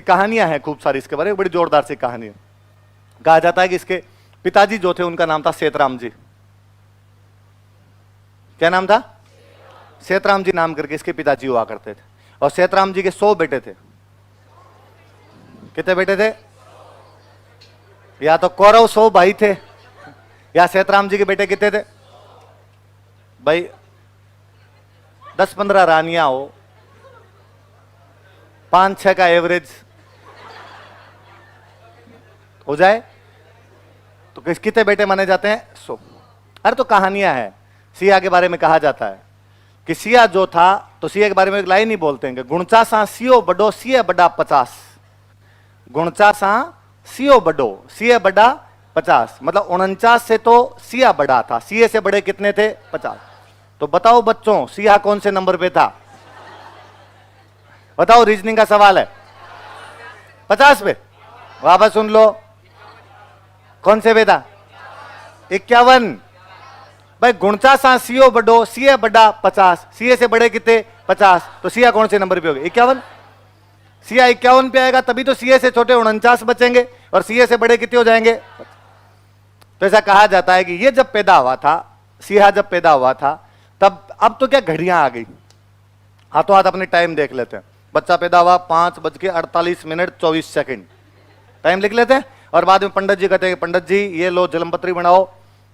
कहानियां हैं खूब सारी इसके बारे में, बड़ी जोरदार सी कहानी है। कहा जाता है कि इसके पिताजी जो थे उनका नाम था सेतराम जी। क्या नाम था? सेतराम जी नाम करके इसके पिताजी हुआ करते थे। और सेतराम जी के 100 बेटे थे। कितने बेटे थे? या तो कौरव 100 भाई थे, या सेतराम जी के बेटे कितने थे भाई? 10-15 रानियां हो, 5-6 का एवरेज हो जाए तो कितने बेटे माने जाते हैं? 100। अरे तो कहानियां हैं। सिया के बारे में कहा जाता है कि सिया जो था, तो सिया के बारे में एक लाइन ही बोलते हैं कि गुणचा सा सियो बडो सिया बड़ा 50। गुणचा सा सियो बडो सिया बड़ा 50, मतलब 49 से तो सिया बड़ा था, सिया से बड़े कितने थे? 50। तो बताओ बच्चों, सिया कौन से नंबर पे था? बताओ, रीजनिंग का सवाल है। 50 पे। वापस सुन लो, कौन से पे था? 51। भाई गुणचा सा सियो बडो सिया बड़ा 50, सिया से बड़े कितने? 50। तो सिया कौन से नंबर पे हो गए? 51। सिया 51 पे आएगा तभी तो सिया से छोटे 49 बचेंगे, और सिया से बड़े कितने हो जाएंगे? तो ऐसा कहा जाता है कि ये जब पैदा हुआ था, सिया जब पैदा हुआ था, तब अब तो क्या घड़ियां आ गई, हाथों हाथ अपने टाइम देख लेते हैं। बच्चा पैदा हुआ 5:48:24, टाइम लिख लेते हैं, और बाद में पंडित जी कहते हैं पंडित जी ये लो जन्मपत्री बनाओ,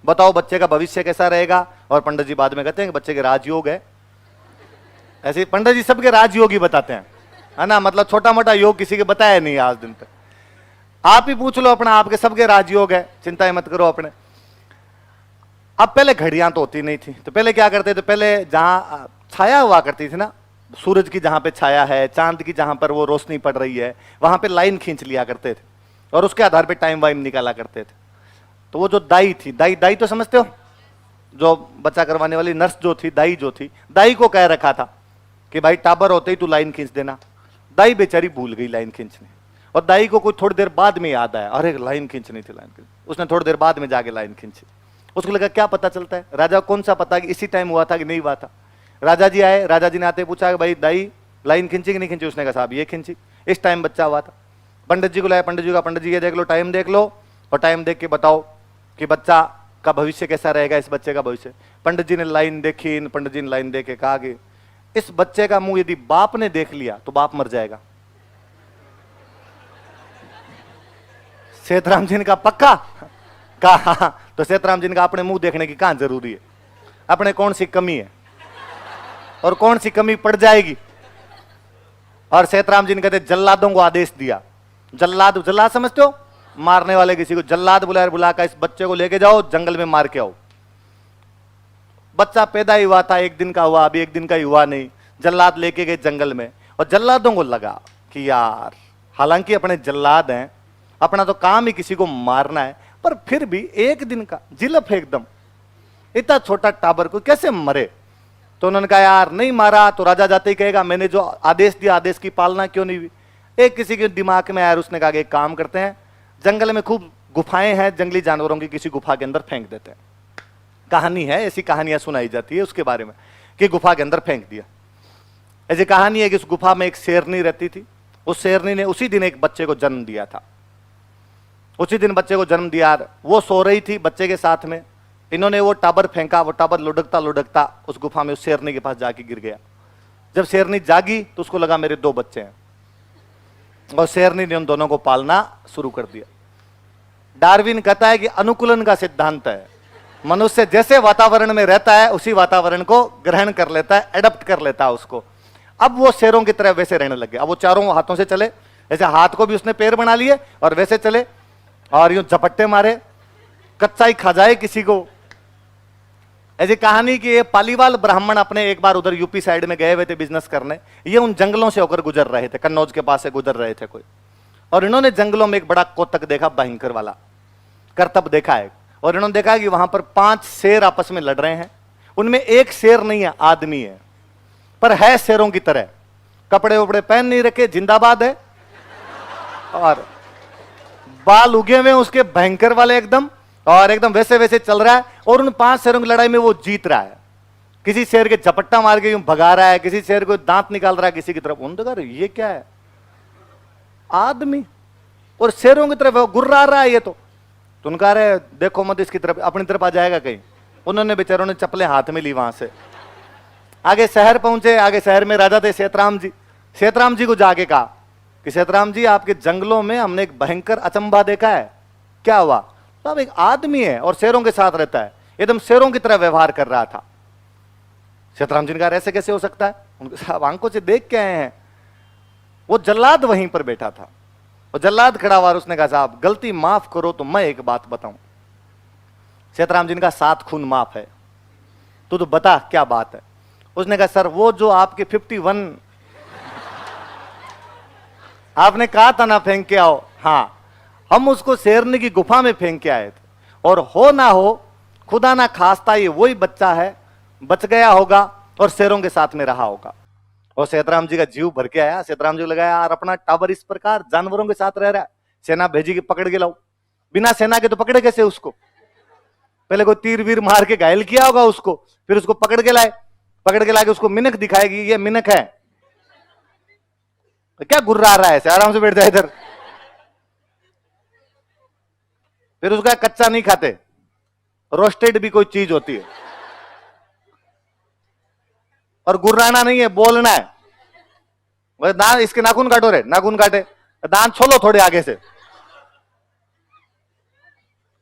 बताओ बच्चे का भविष्य कैसा रहेगा। और पंडित जी बाद में कहते हैं कि बच्चे के राजयोग है। ऐसे पंडित जी सबके राजयोग ही बताते हैं, है ना, मतलब छोटा मोटा योग किसी के बताया नहीं आज दिन तक। आप ही पूछ लो अपना, आपके सबके राजयोग है, चिंता ही मत करो अपने। अब पहले घड़ियां तो होती नहीं थी, तो पहले क्या करते थे? पहले जहां छाया हुआ करती थी ना, सूरज की जहां पे छाया है, चांद की जहां पर वो रोशनी पड़ रही है, वहां पे लाइन खींच लिया करते थे, और उसके आधार पे टाइम वाइम निकाला करते थे। तो वो जो दाई थी, दाई तो समझते हो, जो बच्चा करवाने वाली नर्स जो थी, दाई जो थी, दाई को कह रखा था कि भाई टाबर होते ही तू लाइन खींच देना। दाई बेचारी भूल गई लाइन खींचने, और दाई को कोई थोड़ी देर बाद में याद आया, अरे लाइन खींचनी थी, लाइन खींच। उसने थोड़ी देर बाद में जाके लाइन खींची। उसको लगा क्या पता चलता है, राजा कौन सा पता कि इसी टाइम हुआ था कि नहीं हुआ था। राजा जी आए, राजा जी ने आते पूछा कि भाई दाई लाइन खींची कि नहीं खींची? उसने कहा साहब ये खींची, इस टाइम बच्चा हुआ था। पंडित जी को लाया, पंडित जी का, पंडित जी ये देख लो, टाइम देख लो, और टाइम देख के बताओ कि बच्चा का भविष्य कैसा रहेगा, इस बच्चे का भविष्य। पंडित जी ने लाइन देखी, पंडित जी ने लाइन देख के कहा कि इस बच्चे का मुंह यदि बाप ने देख लिया तो बाप मर जाएगा। सेतराम जी ने कहा पक्का? कहा। तो सेतराम जी ने कहा अपने मुंह देखने की कहां जरूरी है, अपने कौन सी कमी है और कौन सी कमी पड़ जाएगी। और सेतराम जी ने कहते जल्लादों को आदेश दिया। जल्लाद, जल्लाद समझते हो, मारने वाले किसी को। जल्लाद बुलाकर इस बच्चे को लेके जाओ, जंगल में मार के आओ। बच्चा पैदा ही हुआ था, 1 दिन का हुआ, अभी 1 दिन का ही हुआ नहीं। जल्लाद लेके गए जंगल में, और जल्लादों को लगा कि यार हालांकि अपने जल्लाद हैं, अपना तो काम ही किसी को मारना है, पर फिर भी 1 दिन का जिलफ एकदम, इतना छोटा टाबर को कैसे मरे। तो उन्होंने कहा यार नहीं मारा तो राजा जाते ही कहेगा मैंने जो आदेश दिया आदेश की पालना क्यों नहीं हुई। एक किसी के दिमाग में आया, उसने कहा एक काम करते हैं, जंगल में खूब गुफाएं हैं जंगली जानवरों की, किसी गुफा के अंदर फेंक देते हैं। कहानी है, ऐसी कहानियां सुनाई जाती है उसके बारे में कि गुफा के अंदर फेंक दिया। ऐसी कहानी है कि उस गुफा में एक शेरनी रहती थी। उस शेरनी ने उसी दिन एक बच्चे को जन्म दिया था। उसी दिन बच्चे को जन्म दिया, वो सो रही थी बच्चे के साथ में। इन्होंने वो टाबर फेंका, वो टाबर लुढ़कता लुढ़कता उस गुफा में उस शेरनी के पास जाके गिर गया। जब शेरनी जागी तो उसको लगा मेरे 2 बच्चे हैं, और शेरनी ने उन दोनों को पालना शुरू कर दिया। डार्विन कहता है कि अनुकूलन का सिद्धांत है, मनुष्य जैसे वातावरण में रहता है उसी वातावरण को ग्रहण कर लेता है, एडप्ट कर लेता है उसको। अब वो शेरों की तरह वैसे रहने लगे। अब वो चारों हाथों से चले, ऐसे हाथ को भी उसने पैर बना लिए और वैसे चले, और यूं झपट्टे मारे, कच्चा ही खा जाए किसी को। ऐसी कहानी कि ये पालीवाल ब्राह्मण अपने एक बार उधर यूपी साइड में गए हुए थे बिजनेस करने। ये उन जंगलों से होकर गुजर रहे थे, कन्नौज के पास से गुजर रहे थे कोई, और इन्होंने जंगलों में एक बड़ा कोतक देखा, भयंकर वाला करतब देखा है। और इन्होंने देखा कि वहां पर 5 शेर आपस में लड़ रहे हैं। उनमें एक शेर नहीं है, आदमी है, पर है शेरों की तरह, कपड़े वपड़े पहन नहीं रखे, जिंदाबाद है, और बाल उगे हुए उसके भयंकर वाले एकदम, और एकदम वैसे वैसे चल रहा है। और उन 5 शेरों की लड़ाई में वो जीत रहा है। किसी शेर के झपट्टा मार के यूं भगा रहा है, किसी शेर को दांत निकाल रहा है किसी की तरफ। उन्होंने कहा ये क्या है, आदमी और शेरों की तरफ गुर्रा रहा है ये तो उनका रहे देखो मत इसकी तरफ, अपनी तरफ आ जाएगा कहीं। उन्होंने बेचारों ने चप्पलें हाथ में ली, वहां से आगे शहर पहुंचे। आगे शहर में राजा थे सेतराम जी। सेतराम जी को जाके कहा कि सेतराम जी आपके जंगलों में हमने एक भयंकर अचंभा देखा है। क्या हुआ? तो अब एक आदमी है और शेरों के साथ रहता है, एकदम शेरों की तरह व्यवहार कर रहा था। सेतराम जी ने कहा ऐसे कैसे हो सकता है? उनके साहब आंखों से देख के आए हैं। वो जल्लाद वहीं पर बैठा था, वो जल्लाद खड़ा हुआ, उसने कहा साहब गलती माफ करो तो मैं एक बात बताऊं। सेतराम जी ने कहा 7 खून माफ है, तो बता क्या बात है। उसने कहा सर वो जो आपके 51 आपने कहा था ना फेंक के आओ, हाँ हम उसको शेरनी की गुफा में फेंक के आए थे, और हो ना हो खुदा ना खास्ता ये वही बच्चा है, बच गया होगा और शेरों के साथ में रहा होगा। और सेतराम जी का जीव भर के आया। सेतराम जी को लगा यार अपना टावर इस प्रकार जानवरों के साथ रह रहा है, सेना भेजी कि पकड़ के लाओ। बिना सेना के तो पकड़े कैसे उसको? पहले कोई तीर वीर मार के घायल किया होगा उसको, फिर उसको पकड़ के लाए। पकड़ के लाके उसको मिनक दिखाएगी, ये मिनक है। तो क्या गुर्रा रहा है, आराम से बैठ जाए इधर। फिर उसका कच्चा नहीं खाते, रोस्टेड भी कोई चीज होती है। और गुर्राना नहीं है, बोलना है। दांत इसके नाखून काटो रे, नाखून काटे, दांत छोलो थोड़े आगे से,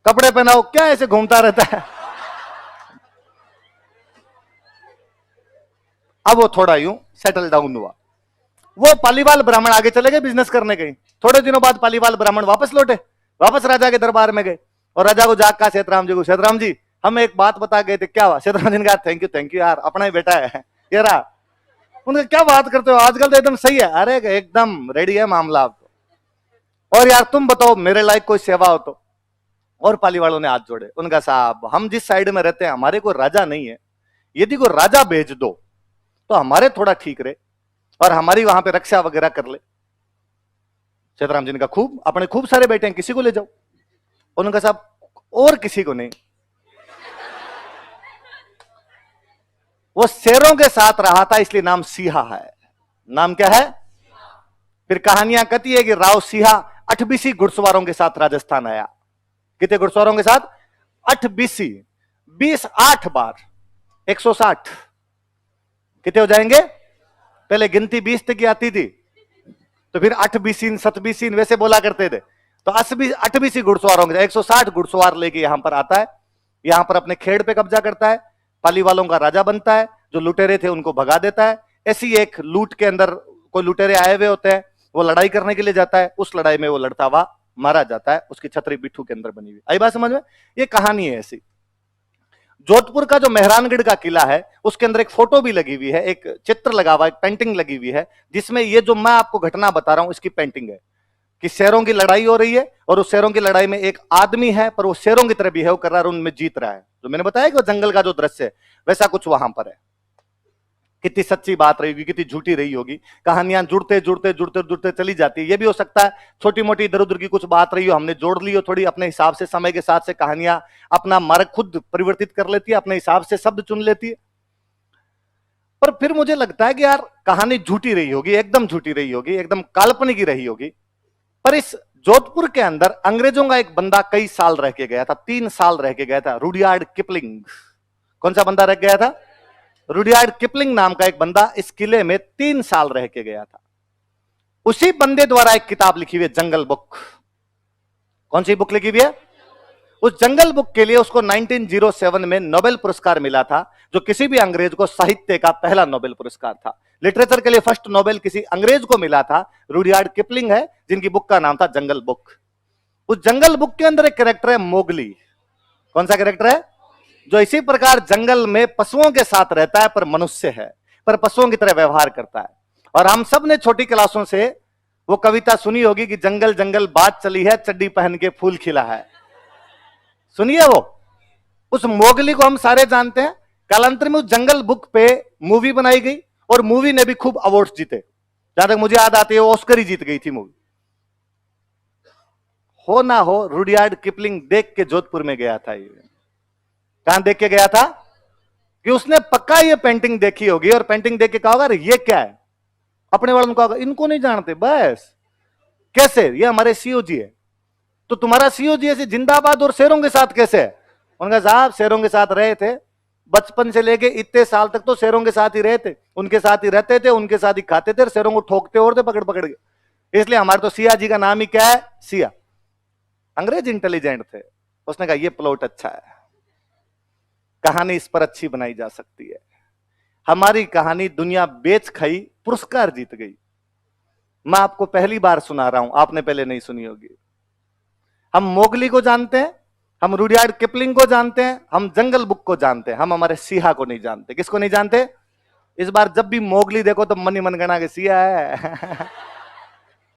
कपड़े पहनाओ, क्या ऐसे घूमता रहता है। अब वो थोड़ा यूं सेटल डाउन हुआ। वो पालीवाल ब्राह्मण आगे चले गए बिजनेस करने गए। थोड़े दिनों बाद पालीवाल ब्राह्मण वापस लौटे, वापस राजा के दरबार में गए। और राजा को जाग कहा सेतराम जी को, सेतराम जी हम एक बात बता गए थे, क्या हुआ? सेतराम जी ने कहा थैंक यू यार, अपना ही बेटा है ये रहा। उनका क्या बात करते हो, आजकल तो एकदम सही है। अरे एकदम रेडी है मामला आपको। और यार तुम बताओ मेरे लायक कोई सेवा हो तो। और पाली वालों ने हाथ जोड़े। उनका साहब हम जिस साइड में रहते हैं हमारे को राजा नहीं है, यदि को राजा भेज दो तो हमारे थोड़ा ठीक रहे और हमारी वहां पे रक्षा वगैरह कर ले। सेतराम जी ने कहा खूब, अपने खूब सारे बेटे हैं, किसी को ले जाओ। उनका साहब और किसी को नहीं, वो शेरों के साथ रहा था इसलिए नाम सिंहा है। नाम क्या है? फिर कहानियां कहती है कि राव सिंहा 8 बीसी घुड़सवारों के साथ राजस्थान आया। कितने घुड़सवारों के साथ? 8 बीसी, 20 8 बार 160 कितने हो जाएंगे? पहले गिनती 20 तक की आती थी, तो फिर 8 बीसीन 7 बीसीन वैसे बोला करते थे। तो 8 बीसी घुड़सवारों के 160 घुड़सवार लेके यहां पर आता है, यहां पर अपने खेड़ पे कब्जा करता है, पाली वालों का राजा बनता है, जो लुटेरे थे उनको भगा देता है। ऐसी एक लूट के अंदर कोई लुटेरे आए हुए होते हैं, वो लड़ाई करने के लिए जाता है, उस लड़ाई में वो लड़ता हुआ मारा जाता है, उसकी छतरी बिट्ठू के अंदर बनी हुई। आई बात समझ में? ये कहानी है ऐसी। जोधपुर का जो मेहरानगढ़ का किला है उसके अंदर एक फोटो भी लगी हुई है, एक चित्र लगा हुआ, एक पेंटिंग लगी हुई है, जिसमें ये जो मैं आपको घटना बता रहा हूं इसकी पेंटिंग है कि शेरों की लड़ाई हो रही है और उस शेरों की लड़ाई में एक आदमी है पर वो शेरों की तरह बिहेव कर रहा है और उनमें जीत रहा है। जो मैंने बताया कि वो जंगल का जो दृश्य है वैसा कुछ वहां पर है। कितनी सच्ची बात रही होगी, कितनी झूठी रही होगी, कहानियां जुड़ते जुड़ते जुड़ते जुड़ते चली जाती है। ये भी हो सकता है छोटी मोटी इधर उधर की कुछ बात रही हो, हमने जोड़ ली हो थोड़ी अपने हिसाब से, समय के साथ से कहानियां अपना मार्ग खुद परिवर्तित कर लेती है, अपने हिसाब से शब्द चुन लेती है। पर फिर मुझे लगता है कि यार कहानी झूठी रही होगी, एकदम झूठी रही होगी, एकदम काल्पनिक ही रही होगी। पर इस जोधपुर के अंदर अंग्रेजों का एक बंदा कई साल रह के गया था, 3 साल रह के गया था, रुडयार्ड किपलिंग। कौन सा बंदा रह गया था? रुडयार्ड किपलिंग नाम का एक बंदा इस किले में 3 साल रह के गया था। उसी बंदे द्वारा एक किताब लिखी हुई है, जंगल बुक। कौन सी बुक लिखी हुई है? उस जंगल बुक के लिए उसको 1907 में नोबेल पुरस्कार मिला था, जो किसी भी अंग्रेज को साहित्य का पहला नोबेल पुरस्कार था। लिटरेचर के लिए फर्स्ट नोबेल किसी अंग्रेज को मिला था, रुडयार्ड किपलिंग है, जिनकी बुक का नाम था जंगल बुक। उस जंगल बुक के अंदर एक कैरेक्टर है मोगली। कौन सा कैरेक्टर है? जो इसी प्रकार जंगल में पशुओं के साथ रहता है पर मनुष्य है, पर पशुओं की तरह व्यवहार करता है। और हम सब ने छोटी क्लासों से वो कविता सुनी होगी कि जंगल जंगल बात चली है, चड्डी पहन के फूल खिला है। सुनिए वो, उस मोगली को हम सारे जानते हैं। कालांतर में उस जंगल बुक पे मूवी बनाई गई और मूवी ने भी खूब अवार्ड्स जीते। जहां तक मुझे याद आती है वो ऑस्कर ही जीत गई थी मूवी। हो ना हो रुडयार्ड किपलिंग देख के जोधपुर में गया था। ये कहां देख के गया था? कि उसने पक्का ये पेंटिंग देखी होगी और पेंटिंग देख के कहा होगा ये क्या है। अपने वालों को इनको नहीं जानते, बस कैसे? ये हमारे सीओ जी है। तो तुम्हारा सीओ जी ऐसे जिंदाबाद और शेरों के साथ कैसे है? उनका साहब शेरों के साथ रहे थे, बचपन से लेके इतने साल तक तो शेरों के साथ ही रहे थे, उनके साथ ही रहते थे, उनके साथ ही खाते थे, शेरों को ठोकते और थे पकड़ पकड़ के। इसलिए हमारे तो सिया जी का नाम ही क्या है? सिया। अंग्रेज इंटेलिजेंट थे, उसने कहा ये प्लॉट अच्छा है, कहानी इस पर अच्छी बनाई जा सकती है। हमारी कहानी दुनिया बेच खाई, पुरस्कार जीत गई। मैं आपको पहली बार सुना रहा हूं, आपने पहले नहीं सुनी होगी। हम मोगली को जानते हैं, हम रुडयार्ड किपलिंग को जानते हैं, हम जंगल बुक को जानते हैं, हम हमारे सिया को नहीं जानते। किसको नहीं जानते? इस बार जब भी मोगली देखो तो मन ही मन गणा के सिया है।